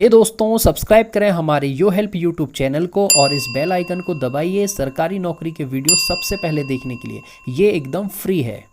ये दोस्तों सब्सक्राइब करें हमारे यो हेल्प यूट्यूब चैनल को और इस बेल आइकन को दबाइए सरकारी नौकरी के वीडियो सबसे पहले देखने के लिए। ये एकदम फ्री है।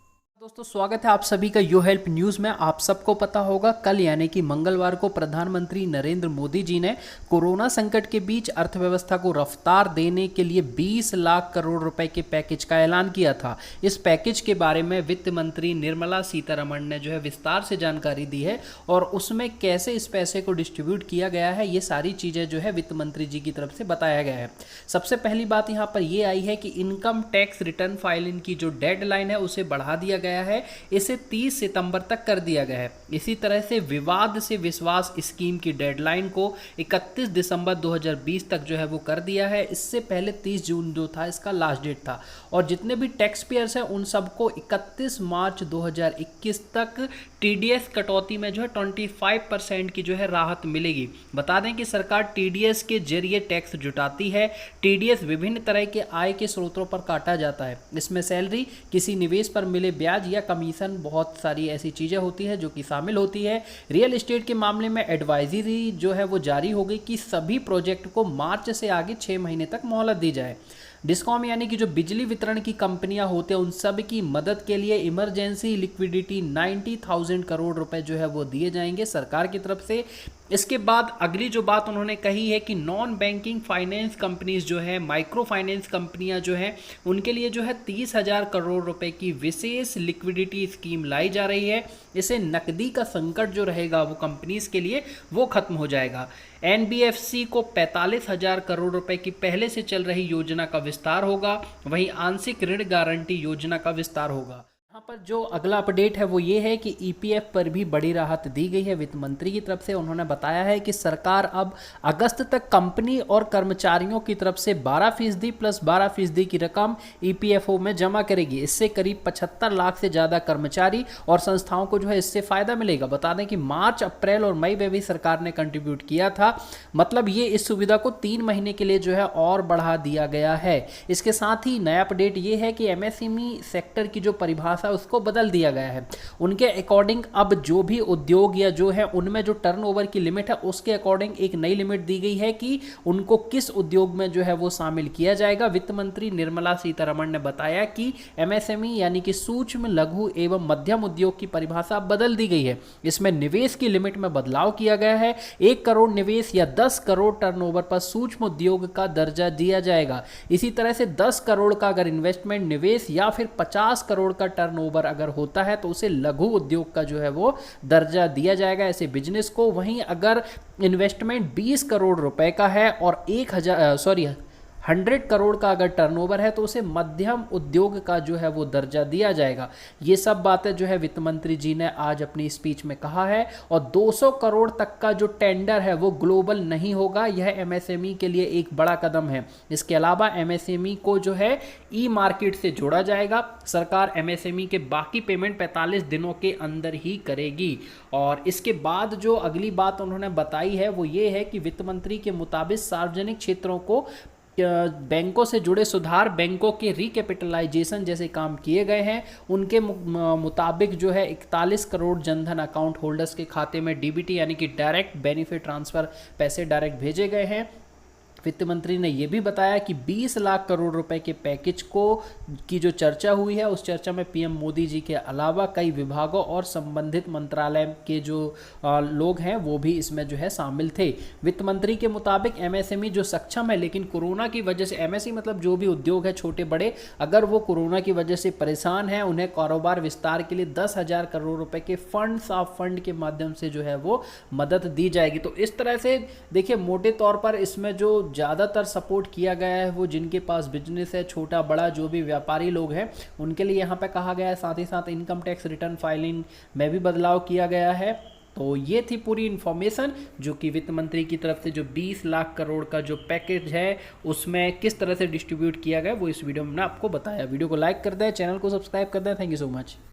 दोस्तों स्वागत है आप सभी का यो हेल्प न्यूज़ में। आप सबको पता होगा कल यानी कि मंगलवार को प्रधानमंत्री नरेंद्र मोदी जी ने कोरोना संकट के बीच अर्थव्यवस्था को रफ्तार देने के लिए 20 लाख करोड़ रुपए के पैकेज का ऐलान किया था। इस पैकेज के बारे में वित्त मंत्री निर्मला सीतारमण ने जो है विस्तार से जानकारी दी है और उसमें कैसे इस पैसे को डिस्ट्रीब्यूट किया गया है ये सारी चीज़ें जो है वित्त मंत्री जी की तरफ से बताया गया है। सबसे पहली बात यहाँ पर ये आई है कि इनकम टैक्स रिटर्न फाइलिंग की जो डेडलाइन है उसे बढ़ा दिया गया है, इसे 30 सितंबर तक कर दिया गया है। इसी तरह से विवाद से विश्वास स्कीम की डेडलाइन को 31 दिसंबर 2020 तक जो है वो कर दिया है। इससे पहले 30 जून जो था इसका लास्ट डेट था और जितने भी टैक्स पेयर्स हैं उन सबको 31 मार्च 2021 तक टीडीएस कटौती में जो है 25% की जो है राहत मिलेगी। बता दें कि सरकार टीडीएस के जरिए टैक्स जुटाती है। टीडीएस विभिन्न तरह के आय के स्रोतों पर काटा जाता है। इसमें सैलरी, किसी निवेश पर मिले ब्याज या कमीशन, बहुत सारी ऐसी चीज़ें होती है जो कि शामिल होती है। रियल एस्टेट के मामले में एडवाइजरी जो है वो जारी हो गई कि सभी प्रोजेक्ट को मार्च से आगे 6 महीने तक मोहलत दी जाए। डिस्कॉम यानी कि जो बिजली वितरण की कंपनियां होते हैं उन सब की मदद के लिए इमरजेंसी लिक्विडिटी 90,000 करोड़ रुपए जो है वो दिए जाएंगे सरकार की तरफ से। इसके बाद अगली जो बात उन्होंने कही है कि नॉन बैंकिंग फाइनेंस कंपनीज जो है, माइक्रो फाइनेंस कंपनियां जो हैं उनके लिए जो है 30,000 करोड़ रुपए की विशेष लिक्विडिटी स्कीम लाई जा रही है। इससे नकदी का संकट जो रहेगा वो कंपनीज के लिए वो खत्म हो जाएगा। एनबीएफसी को 45,000 करोड़ रुपए की पहले से चल रही योजना का विस्तार होगा। वहीं आंशिक ऋण गारंटी योजना का विस्तार होगा। यहाँ पर जो अगला अपडेट है वो ये है कि ईपीएफ पर भी बड़ी राहत दी गई है वित्त मंत्री की तरफ से। उन्होंने बताया है कि सरकार अब अगस्त तक कंपनी और कर्मचारियों की तरफ से 12% प्लस 12% की रकम ईपीएफओ में जमा करेगी। इससे करीब 75 लाख से ज़्यादा कर्मचारी और संस्थाओं को जो है इससे फ़ायदा मिलेगा। बता दें कि मार्च, अप्रैल और मई में भी सरकार ने कंट्रीब्यूट किया था। मतलब ये इस सुविधा को 3 महीने के लिए जो है और बढ़ा दिया गया है। इसके साथ ही नया अपडेट ये है कि एमएसएमई सेक्टर की जो परिभाषा उसको बदल दिया गया है। उनके अकॉर्डिंग अब जो भी उद्योग या जो है उनमें जो टर्नओवर की लिमिट है उसके अकॉर्डिंग एक नई लिमिट दी गई है कि उनको किस उद्योग में जो है वो शामिल किया जाएगा। वित्त मंत्री निर्मला सीतारमण ने बताया कि एमएसएमई यानी कि सूक्ष्म, लघु एवं मध्यम उद्योग की परिभाषा बदल दी गई है। इसमें निवेश की लिमिट में बदलाव किया गया है। 1 करोड़ निवेश या 10 करोड़ टर्नओवर पर सूक्ष्म उद्योग का दर्जा दिया जाएगा। इसी तरह से 10 करोड़ का अगर इन्वेस्टमेंट निवेश या फिर 50 करोड़ का टर्नओवर अगर होता है तो उसे लघु उद्योग का जो है वो दर्जा दिया जाएगा ऐसे बिजनेस को। वहीं अगर इन्वेस्टमेंट 20 करोड़ रुपए का है और 100 करोड़ का अगर टर्नओवर है तो उसे मध्यम उद्योग का जो है वो दर्जा दिया जाएगा। ये सब बातें जो है वित्त मंत्री जी ने आज अपनी स्पीच में कहा है। और 200 करोड़ तक का जो टेंडर है वो ग्लोबल नहीं होगा। यह एमएसएमई के लिए एक बड़ा कदम है। इसके अलावा एमएसएमई को जो है ई मार्केट से जोड़ा जाएगा। सरकार एमएसएमई के बाकी पेमेंट 45 दिनों के अंदर ही करेगी। और इसके बाद जो अगली बात उन्होंने बताई है वो ये है कि वित्त मंत्री के मुताबिक सार्वजनिक क्षेत्रों को बैंकों से जुड़े सुधार, बैंकों के रिकैपिटलाइजेशन जैसे काम किए गए हैं। उनके मुताबिक जो है 41 करोड़ जनधन अकाउंट होल्डर्स के खाते में डीबीटी यानी कि डायरेक्ट बेनिफिट ट्रांसफ़र पैसे डायरेक्ट भेजे गए हैं। वित्त मंत्री ने यह भी बताया कि 20 लाख करोड़ रुपए के पैकेज की जो चर्चा हुई है उस चर्चा में पीएम मोदी जी के अलावा कई विभागों और संबंधित मंत्रालय के जो लोग हैं वो भी इसमें जो है शामिल थे। वित्त मंत्री के मुताबिक एमएसएमई जो सक्षम है लेकिन कोरोना की वजह से, एमएसएमई मतलब जो भी उद्योग है छोटे बड़े, अगर वो कोरोना की वजह से परेशान है उन्हें कारोबार विस्तार के लिए 10,000 करोड़ रुपए के फंड के माध्यम से जो है वो मदद दी जाएगी। तो इस तरह से देखिए मोटे तौर पर इसमें जो ज़्यादातर सपोर्ट किया गया है वो जिनके पास बिजनेस है, छोटा बड़ा जो भी व्यापारी लोग हैं उनके लिए यहाँ पे कहा गया है। साथ ही साथ इनकम टैक्स रिटर्न फाइलिंग में भी बदलाव किया गया है। तो ये थी पूरी इन्फॉर्मेशन जो कि वित्त मंत्री की तरफ से जो 20 लाख करोड़ का जो पैकेज है उसमें किस तरह से डिस्ट्रीब्यूट किया गया वो इस वीडियो में आपको बताया। वीडियो को लाइक कर दें, चैनल को सब्सक्राइब कर दें। Thank you so much.